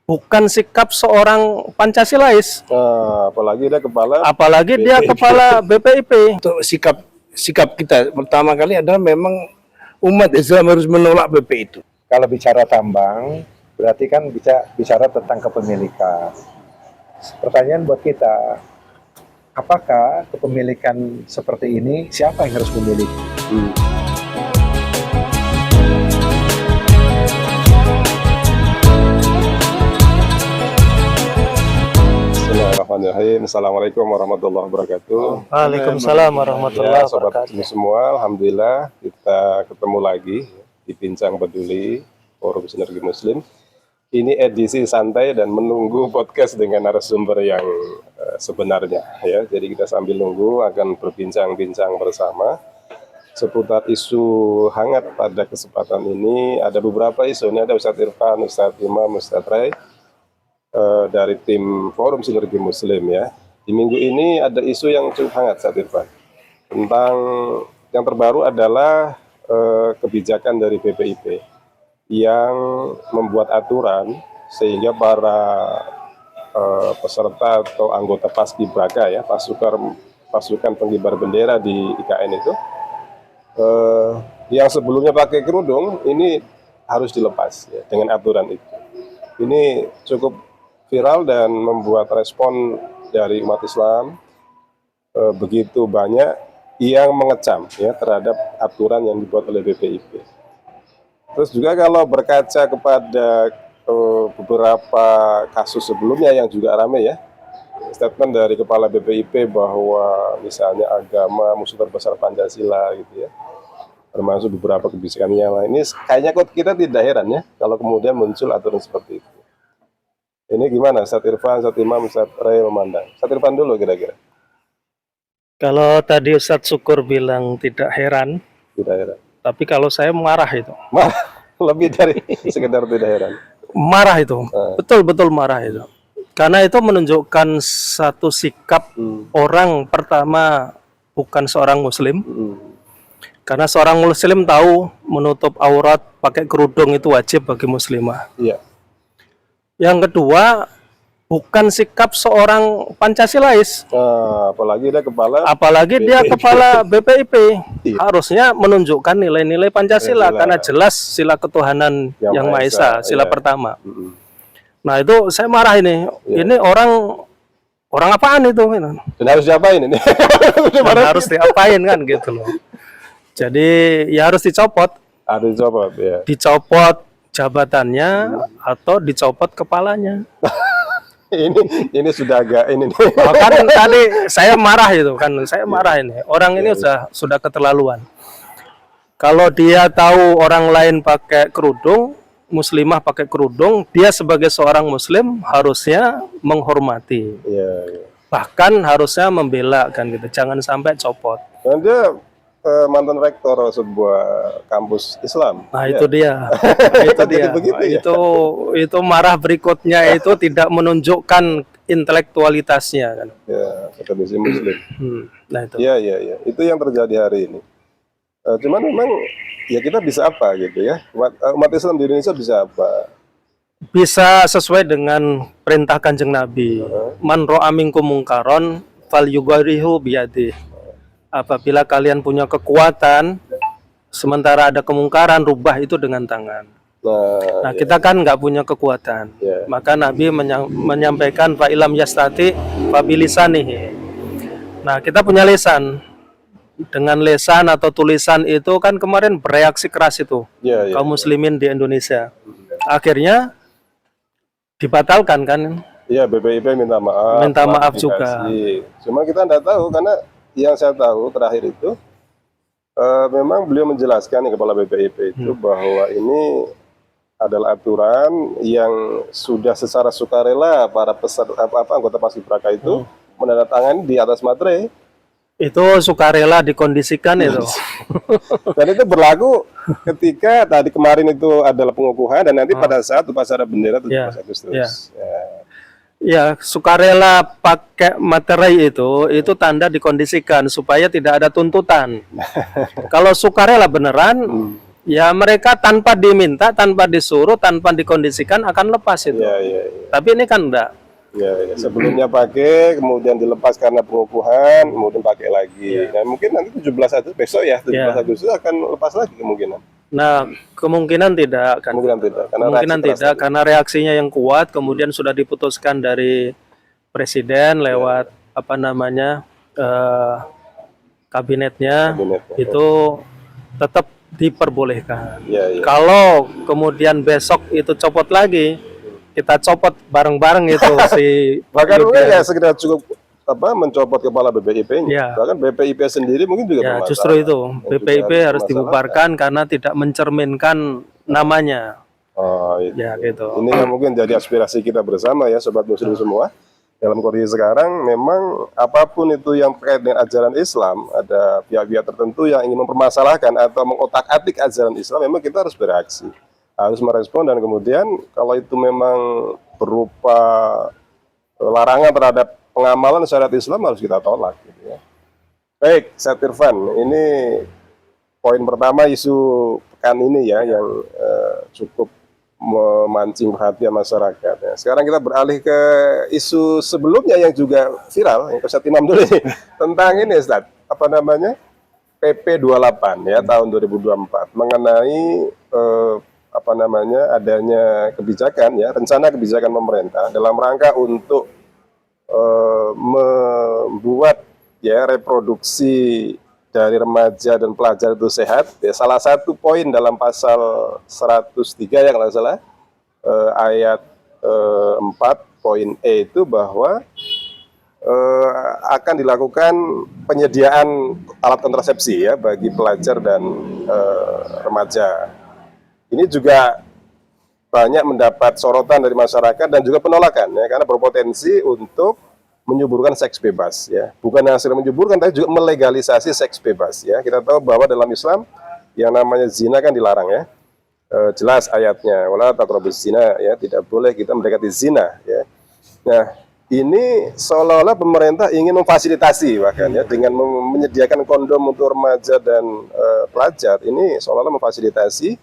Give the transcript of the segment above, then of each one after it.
bukan sikap seorang Pancasilais. Apalagi dia kepala BPIP. Untuk sikap kita pertama kali adalah memang umat Islam harus menolak BP itu. Kalau bicara tambang, berarti kan bicara tentang kepemilikan. Pertanyaan buat kita, apakah kepemilikan seperti ini, siapa yang harus memiliki? Bismillahirrahmanirrahim. Assalamualaikum warahmatullahi wabarakatuh. Waalaikumsalam warahmatullahi Sobat wabarakatuh. ini semua, alhamdulillah kita ketemu lagi di Bincang Peduli Forum Sinergi Muslim. Ini edisi santai dan menunggu podcast dengan narasumber yang sebenarnya ya. Jadi kita sambil nunggu akan berbincang-bincang bersama seputar isu hangat pada kesempatan ini. Ada beberapa isu, ini ada Ustadz Irfan, Ustadz Imam, Ustadz Ray dari tim Forum Sinergi Muslim ya. Di minggu ini ada isu yang cukup hangat, Ustadz Irfan, tentang yang terbaru adalah kebijakan dari BPIP yang membuat aturan sehingga para peserta atau anggota Paskibraka ya, pasukan pengibar bendera di IKN itu yang sebelumnya pakai kerudung ini harus dilepas ya, dengan aturan itu. Ini cukup viral dan membuat respon dari umat Islam begitu banyak yang mengecam ya terhadap aturan yang dibuat oleh BPIP. Terus juga kalau berkaca kepada beberapa kasus sebelumnya yang juga ramai ya, statement dari Kepala BPIP bahwa misalnya agama musuh terbesar Pancasila gitu ya, termasuk beberapa kebijakan yang lain. Ini kayaknya kok kita tidak heran ya kalau kemudian muncul aturan seperti itu. Ini gimana Ustadz Irfan, Ustadz Imam, Ustadz Ray memandang? Ustadz Irfan dulu kira-kira. Kalau tadi Ustadz Syukur bilang tidak heran, Tidak heran. tapi kalau saya marah itu. Lebih dari sekedar tidak heran. Marah itu, betul-betul marah itu. Karena itu menunjukkan satu sikap orang pertama bukan seorang Muslim. Karena seorang Muslim tahu menutup aurat pakai kerudung itu wajib bagi Muslimah. Iya. Yang kedua, bukan sikap seorang Pancasilais. Apalagi dia kepala BPIP. Iya. Harusnya menunjukkan nilai-nilai Pancasila karena jelas sila ketuhanan yang Maha Esa, sila pertama. Nah, itu saya marah ini. Ini orang apaan itu? Dan harus diapain ini? Dan harus diapain kan gitu loh. Jadi ya harus dicopot. Harus dicopot ya. Dicopot jabatannya atau dicopot kepalanya. ini sudah agak ini nih. Kan tadi saya marah itu kan, saya marah ini. Orang ini sudah keterlaluan. Kalau dia tahu orang lain pakai kerudung, muslimah pakai kerudung, dia sebagai seorang muslim harusnya menghormati. Bahkan harusnya membela kan gitu. Jangan sampai copot. Dan dia mantan rektor sebuah kampus Islam. Nah, itu dia. Itu dia. Itu marah berikutnya itu tidak menunjukkan intelektualitasnya kan. Ya, akademisi Muslim. Nah, itu. Iya. Itu yang terjadi hari ini. Cuman memang ya kita bisa apa gitu ya? Umat Islam di Indonesia bisa apa? Bisa sesuai dengan perintah Kanjeng Nabi. Man ra'a minkum mungkaron falyughayyirhu biyadihi. Apabila kalian punya kekuatan, sementara ada kemungkaran, rubah itu dengan tangan. Nah, kita kan nggak punya kekuatan. Maka Nabi menyampaikan fa'ilam yastati fabilisanihi. Nah, kita punya lisan. Dengan lisan atau tulisan itu kan kemarin bereaksi keras itu kaum muslimin di Indonesia. Akhirnya dibatalkan kan? Iya, BPIP minta maaf. Minta maaf juga. Cuma kita nggak tahu karena yang saya tahu terakhir itu memang beliau menjelaskan Kepala BPIP itu bahwa ini adalah aturan yang sudah secara sukarela para anggota Paskibraka itu menandatangani di atas materai. Itu sukarela dikondisikan itu. Dan itu berlaku ketika tadi kemarin itu adalah pengukuhan dan nanti pada saat upacara bendera 17 Agustus. Ya, sukarela pakai materai itu tanda dikondisikan supaya tidak ada tuntutan. Kalau sukarela beneran, Ya mereka tanpa diminta, tanpa disuruh, tanpa dikondisikan akan lepas itu. Iya, iya, iya. Tapi ini kan enggak. Ya, ya. Sebelumnya pakai, kemudian dilepas karena pengukuhan, kemudian pakai lagi. Nah, mungkin nanti 17 Agustus besok ya, 17 Agustus akan lepas lagi kemungkinan. Nah, kemungkinan tidak kan. Kemungkinan tidak. Karena Kemungkinan reaksi keras tidak tadi. karena reaksinya yang kuat, kemudian sudah diputuskan dari presiden lewat apa namanya kabinetnya, Kabinetnya. itu tetap diperbolehkan. Ya, ya. Kalau kemudian besok itu copot lagi, kita copot bareng-bareng itu si Bahkan mungkin Yudian. ya segera cukup mencopot kepala BPIP-nya. Ya. Bahkan BPIP sendiri mungkin juga Ya, bermasalah. justru itu Yang BPIP juga harus bermasalah. dibubarkan karena tidak mencerminkan namanya. Oh, itu. Ya gitu. Ini yang mungkin jadi aspirasi kita bersama ya, sobat muslim semua. Dalam kondisi sekarang, memang apapun itu yang terkait dengan ajaran Islam, ada pihak-pihak tertentu yang ingin mempermasalahkan atau mengotak-atik ajaran Islam, memang kita harus bereaksi, harus merespon, dan kemudian kalau itu memang berupa larangan terhadap pengamalan syariat Islam, harus kita tolak. Gitu ya. Baik, Ustaz Irfan, ini poin pertama isu pekan ini ya, yang cukup memancing perhatian masyarakat. Ya. Sekarang kita beralih ke isu sebelumnya yang juga viral, yang ke Ustaz Imam dulu ini, tentang ini Ustaz, apa namanya, PP 28 ya tahun 2024 mengenai apa namanya, adanya kebijakan ya, rencana kebijakan pemerintah dalam rangka untuk membuat ya reproduksi dari remaja dan pelajar itu sehat. Ya, salah satu poin dalam pasal 103 yang nggak salah ayat 4 poin E itu bahwa akan dilakukan penyediaan alat kontrasepsi ya bagi pelajar dan remaja. Ini juga banyak mendapat sorotan dari masyarakat dan juga penolakan ya, karena berpotensi untuk menyuburkan seks bebas ya, bukan hasil menyuburkan tapi juga melegalisasi seks bebas ya. Kita tahu bahwa dalam Islam yang namanya zina kan dilarang ya, jelas ayatnya, wala taqrabuz zina ya, tidak boleh kita mendekati zina ya. Nah, ini seolah-olah pemerintah ingin memfasilitasi bahkan ya, dengan menyediakan kondom untuk remaja dan pelajar, ini seolah-olah memfasilitasi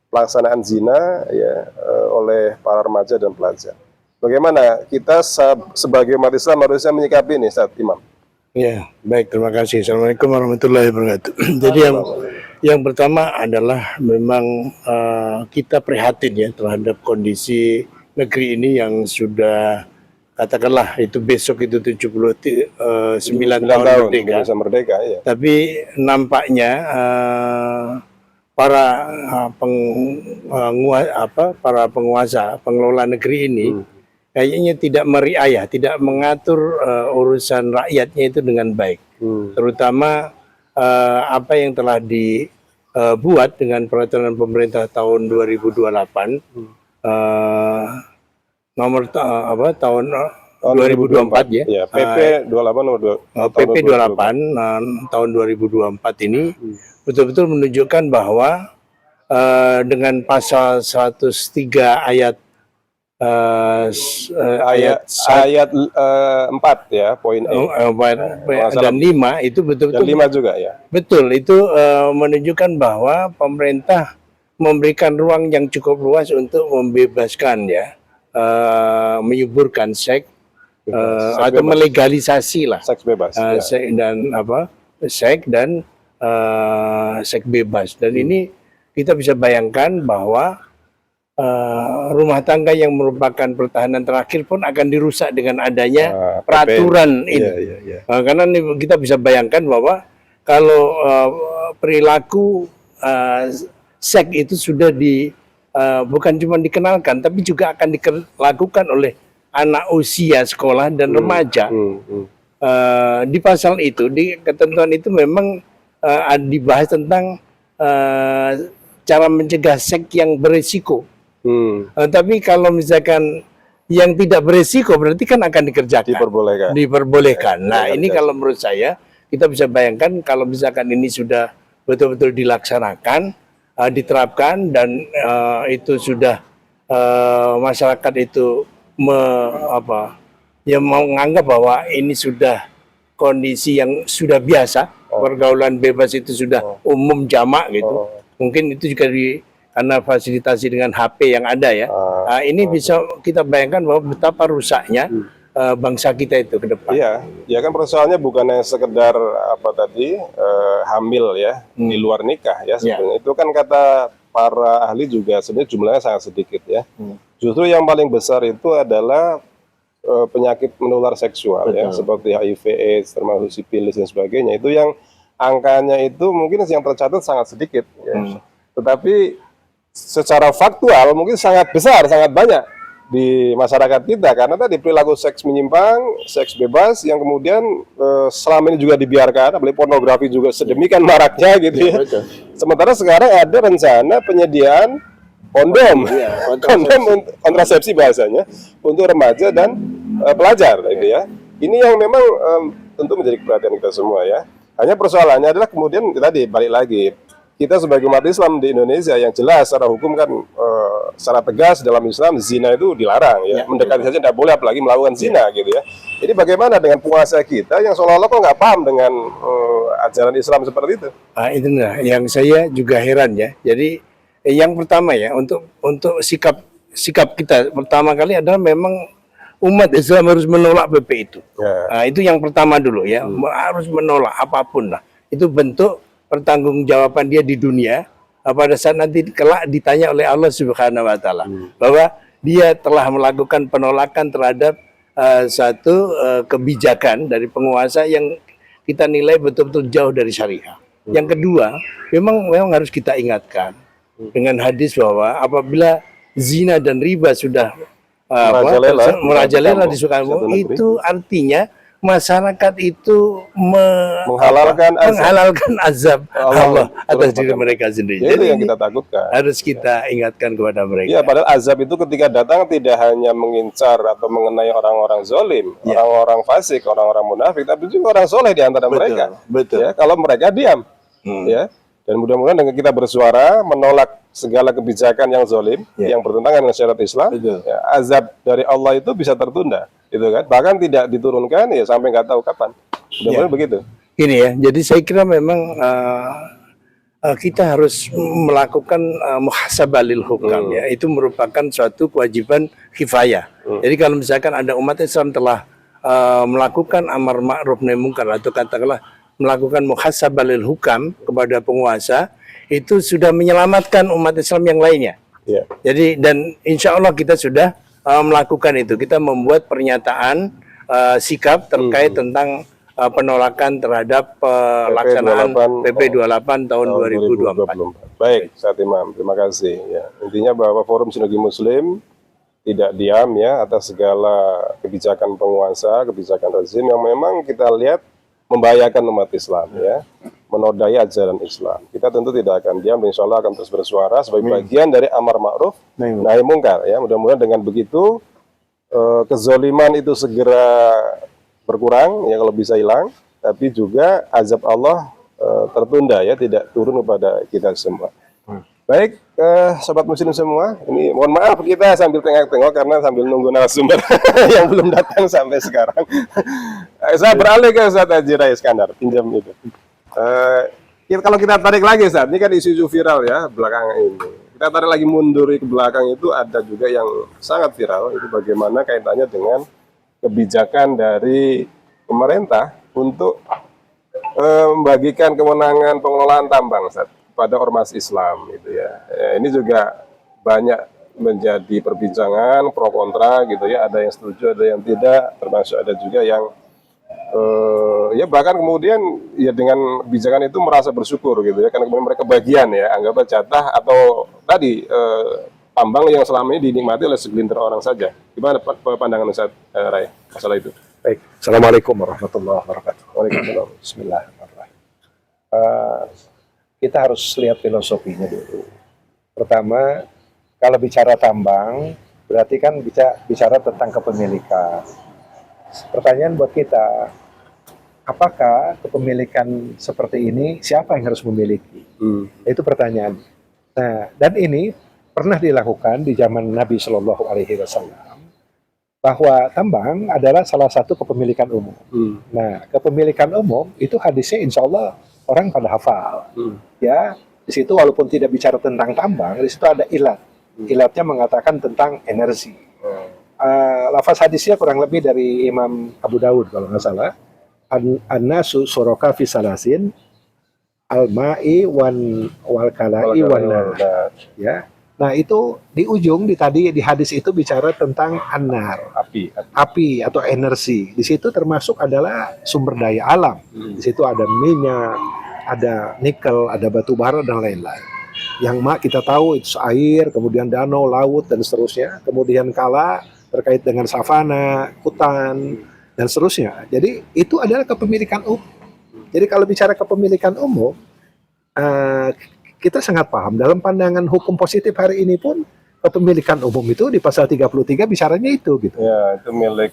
pelaksanaan zina ya oleh para remaja dan pelajar. Bagaimana kita sebagai umat Islam harusnya menyikapi ini, Ustaz Imam? Ya, baik, terima kasih. Assalamualaikum warahmatullahi wabarakatuh. Jadi yang pertama adalah memang kita prihatin ya terhadap kondisi negeri ini yang sudah, katakanlah itu besok itu 79 tahun merdeka. Indonesia merdeka ya. Tapi nampaknya para penguasa, pengelola negeri ini kayaknya tidak meriayah, tidak mengatur urusan rakyatnya itu dengan baik. Terutama apa yang telah dibuat dengan peraturan pemerintah tahun 2028 nomor tahun 2024 ya. Ya, PP 28 nomor 2. PP 28 tahun 2024 ini betul-betul menunjukkan bahwa dengan pasal 103 ayat ayat 4 ya, poin E. dan 5 itu betul-betul Dan 5 juga ya. betul itu menunjukkan bahwa pemerintah memberikan ruang yang cukup luas untuk membebaskan ya, menyuburkan seks atau bebas. melegalisasi lah Seks bebas. Ya. seks dan seks bebas. Dan ini kita bisa bayangkan bahwa rumah tangga yang merupakan pertahanan terakhir pun akan dirusak dengan adanya peraturan ini. Karena kita bisa bayangkan bahwa kalau perilaku seks itu sudah bukan cuma dikenalkan, tapi juga akan dilakukan oleh anak usia sekolah dan remaja. Di pasal itu, di ketentuan itu memang dibahas tentang cara mencegah seks yang berisiko. Tapi kalau misalkan yang tidak beresiko berarti kan akan dikerjakan, diperbolehkan. Nah, ini kalau menurut saya kita bisa bayangkan kalau misalkan ini sudah betul-betul dilaksanakan, diterapkan dan itu sudah masyarakat itu menganggap bahwa ini sudah kondisi yang sudah biasa, pergaulan bebas itu sudah umum jamak gitu. mungkin itu juga karena fasilitasi dengan HP yang ada ya. Ini bisa kita bayangkan bahwa betapa rusaknya bangsa kita itu ke depan. Iya, ya kan persoalannya bukan yang sekedar apa tadi hamil ya di luar nikah ya sebenarnya. Itu kan kata para ahli juga sebenarnya jumlahnya sangat sedikit ya. Justru yang paling besar itu adalah penyakit menular seksual ya, seperti HIV/AIDS, termasuk sifilis dan sebagainya. Itu yang angkanya itu mungkin yang tercatat sangat sedikit ya. Tetapi secara faktual mungkin sangat besar, sangat banyak di masyarakat kita karena tadi perilaku seks menyimpang, seks bebas yang kemudian selama ini juga dibiarkan, apalagi pornografi juga sedemikian maraknya gitu ya. Sementara sekarang ada rencana penyediaan kondom, kondom kontrasepsi bahasanya untuk remaja dan pelajar gitu ya. Ini yang memang tentu menjadi perhatian kita semua ya. Hanya persoalannya adalah kemudian tadi balik lagi. Kita sebagai umat Islam di Indonesia yang jelas secara hukum kan secara tegas dalam Islam zina itu dilarang ya. Mendekati saja tidak boleh apalagi melakukan zina gitu ya. Jadi bagaimana dengan penguasa kita yang seolah-olah kok nggak paham dengan ajaran Islam seperti itu? Itu yang saya juga heran ya. Jadi yang pertama ya untuk sikap kita pertama kali adalah memang umat Islam harus menolak PP itu. Itu yang pertama dulu ya. Harus menolak apapun lah. Itu bentuk pertanggungjawaban dia di dunia pada saat nanti kelak ditanya oleh Allah Subhanahu wa taala bahwa dia telah melakukan penolakan terhadap satu kebijakan dari penguasa yang kita nilai betul-betul jauh dari syariah. Yang kedua, memang harus kita ingatkan dengan hadis bahwa apabila zina dan riba sudah merajalela di suatu kampung, itu artinya masyarakat itu menghalalkan azab Allah atas diri mereka sendiri. Jadi yang kita takutkan harus kita ingatkan kepada mereka. Ya, padahal azab itu ketika datang tidak hanya mengincar atau mengenai orang-orang zolim, orang-orang fasik, orang-orang munafik, tapi juga orang soleh di antara mereka. Betul. Ya, kalau mereka diam, ya. Dan mudah-mudahan dengan kita bersuara menolak segala kebijakan yang zolim, yang bertentangan dengan syariat Islam, ya, azab dari Allah itu bisa tertunda, gitu kan? Bahkan tidak diturunkan ya sampai nggak tahu kapan. Mudah-mudahan begitu. Ini ya, jadi saya kira memang kita harus melakukan muhasabah lil hukam ya. Itu merupakan suatu kewajiban kifayah. Jadi kalau misalkan ada umat Islam telah melakukan amar ma'ruf nahi munkar atau katakanlah melakukan muhasabah lil hukam kepada penguasa, itu sudah menyelamatkan umat Islam yang lainnya. Jadi dan insya Allah kita sudah melakukan itu. Kita membuat pernyataan sikap terkait tentang penolakan terhadap pelaksanaan PP 28 tahun 2024. Baik, Ustaz Imam, terima kasih. Ya, intinya bahwa Forum Sinergi Muslim tidak diam ya atas segala kebijakan penguasa, kebijakan rezim yang memang kita lihat membahayakan umat Islam ya, menodai ajaran Islam. Kita tentu tidak akan diam, insya Allah akan terus bersuara sebagai bagian dari amar ma'ruf nahi munkar ya. Mudah-mudahan dengan begitu kezoliman itu segera berkurang ya, kalau bisa hilang, tapi juga azab Allah tertunda ya, tidak turun kepada kita semua. Baik, sobat muslim semua, ini mohon maaf kita sambil tengok-tengok karena sambil nunggu narasumber yang belum datang sampai sekarang. Saya beralih ke Ustaz Haji Rais Iskandar, pinjam itu. Kalau kita tarik lagi Ustaz, ini kan isu-isu viral ya belakangan ini. Kita tarik lagi mundur ke belakang, itu ada juga yang sangat viral, itu bagaimana kaitannya dengan kebijakan dari pemerintah untuk membagikan kewenangan pengelolaan tambang Ustaz pada ormas Islam gitu ya. Ini juga banyak menjadi perbincangan pro kontra gitu ya, ada yang setuju, ada yang tidak, termasuk ada juga yang ya bahkan kemudian ya dengan kebijakan itu merasa bersyukur gitu ya, karena kemudian mereka bagian ya, anggap jatah atau tadi tambang yang selama ini dinikmati oleh segelintir orang saja. Gimana pandangan Ustaz Rai masalah itu? Baik, Assalamualaikum warahmatullahi wabarakatuh. Waalaikumsalam. Bismillahirrahmanirrahim. Kita harus lihat filosofinya dulu. Pertama, kalau bicara tambang, berarti kan bicara tentang kepemilikan. Pertanyaan buat kita, apakah kepemilikan seperti ini, siapa yang harus memiliki? Itu pertanyaan. Nah, dan ini pernah dilakukan di zaman Nabi Shallallahu Alaihi Wasallam, bahwa tambang adalah salah satu kepemilikan umum. Nah, kepemilikan umum itu hadisnya insya Allah orang pada hafal. Ya, Di situ walaupun tidak bicara tentang tambang, di situ ada ilat. Ilatnya mengatakan tentang energi. Lafaz hadisnya kurang lebih dari Imam Abu Dawud kalau nggak salah. An-nasu suraka fi salasin al-ma'i wal kala'i wan nar. Ya. Nah, itu di ujung di hadis itu bicara tentang an-nar, api atau energi. Di situ termasuk adalah sumber daya alam. Di situ ada minyak, ada nikel, ada batu bara dan lain-lain. Yang kita tahu itu air, kemudian danau, laut dan seterusnya. Kemudian kala terkait dengan savana, hutan dan seterusnya. Jadi itu adalah kepemilikan umum. Jadi kalau bicara kepemilikan umum, kita sangat paham dalam pandangan hukum positif hari ini pun kepemilikan umum itu di pasal 33 bicaranya itu gitu. Ya, itu milik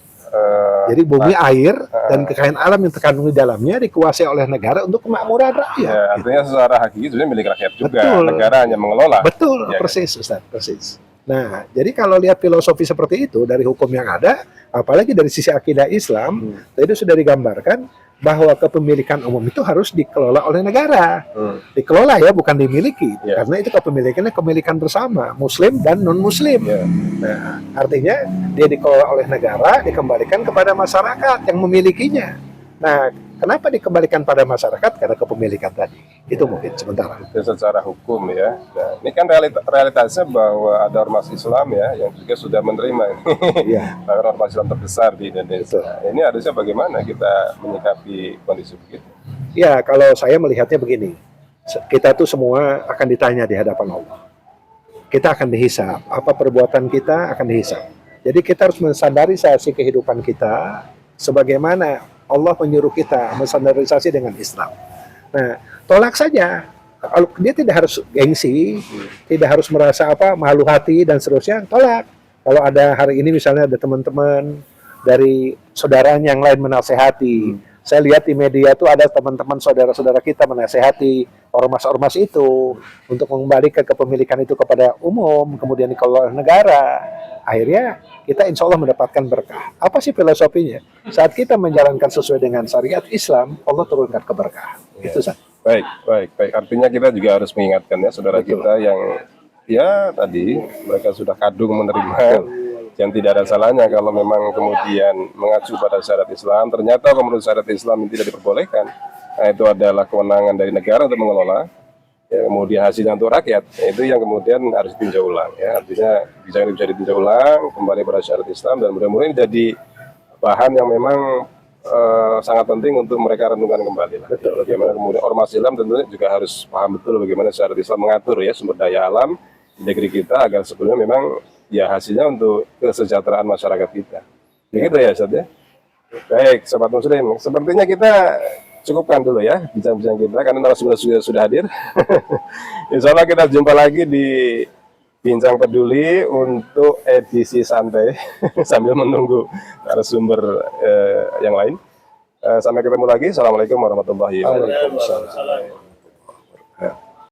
jadi bumi, air dan kekayaan alam yang terkandung di dalamnya dikuasai oleh negara untuk kemakmuran rakyat. ya, artinya secara hakiki sebenarnya milik rakyat juga. Betul. Negara hanya mengelola. Betul, Ya, persis Ustaz, persis. Nah, jadi kalau lihat filosofi seperti itu dari hukum yang ada, apalagi dari sisi akidah Islam, itu sudah digambarkan bahwa kepemilikan umum itu harus dikelola oleh negara. Dikelola ya, bukan dimiliki. Ya. Karena itu kepemilikan bersama, muslim dan non-muslim. Ya. Nah, artinya dia dikelola oleh negara, dikembalikan kepada masyarakat yang memilikinya. Nah, kenapa dikembalikan pada masyarakat? Karena kepemilikan tadi. Itu mungkin sementara. Itu secara hukum ya. Nah, ini kan realitasnya bahwa ada ormas Islam ya yang juga sudah menerima ini. Iya. Bahkan ormas Islam terbesar di Indonesia. Ini harusnya bagaimana kita menyikapi kondisi begitu? Ya, kalau saya melihatnya begini. Kita tuh semua akan ditanya di hadapan Allah. Kita akan dihisab. Apa perbuatan kita akan dihisab. Jadi kita harus menstandarisasi kehidupan kita sebagaimana Allah menyuruh kita menstandarisasi dengan Islam. Nah, tolak saja. Kalau dia tidak harus gengsi, tidak harus merasa malu hati dan seterusnya, tolak. Kalau ada hari ini misalnya ada teman-teman dari saudaranya yang lain menasehati, saya lihat di media tuh ada teman-teman saudara-saudara kita menasehati ormas-ormas itu untuk mengembalikan kepemilikan itu kepada umum, kemudian dikelola oleh negara. Akhirnya kita insya Allah mendapatkan berkah. Apa sih filosofinya? Saat kita menjalankan sesuai dengan syariat Islam, Allah turunkan keberkahan. Itu saja. Baik. Artinya kita juga harus mengingatkan ya saudara kita yang ya tadi mereka sudah kadung menerima yang tidak ada salahnya kalau memang kemudian mengacu pada syariat Islam. Ternyata menurut syariat Islam yang tidak diperbolehkan. Nah, itu adalah kewenangan dari negara untuk mengelola. Ya, kemudian hasilnya untuk rakyat, itu yang kemudian harus ditinjau ulang ya, artinya bisa ditinjau ulang kembali pada syariat Islam dan mudah-mudahan ini jadi bahan yang memang sangat penting untuk mereka renungkan kembali lah. Betul. Bagaimana kemudian ormas Islam tentunya juga harus paham betul bagaimana syariat Islam mengatur ya sumber daya alam di negeri kita agar sebelumnya memang ya hasilnya untuk kesejahteraan masyarakat kita. Begitu ya Ustaz ya. Baik, sobat muslim, sepertinya kita cukupkan dulu ya bincang-bincang kita karena narasumber sudah hadir. Insya Allah kita jumpa lagi di Bincang Peduli untuk edisi santai sambil menunggu narasumber yang lain. Sampai ketemu lagi. Assalamualaikum warahmatullahi wabarakatuh.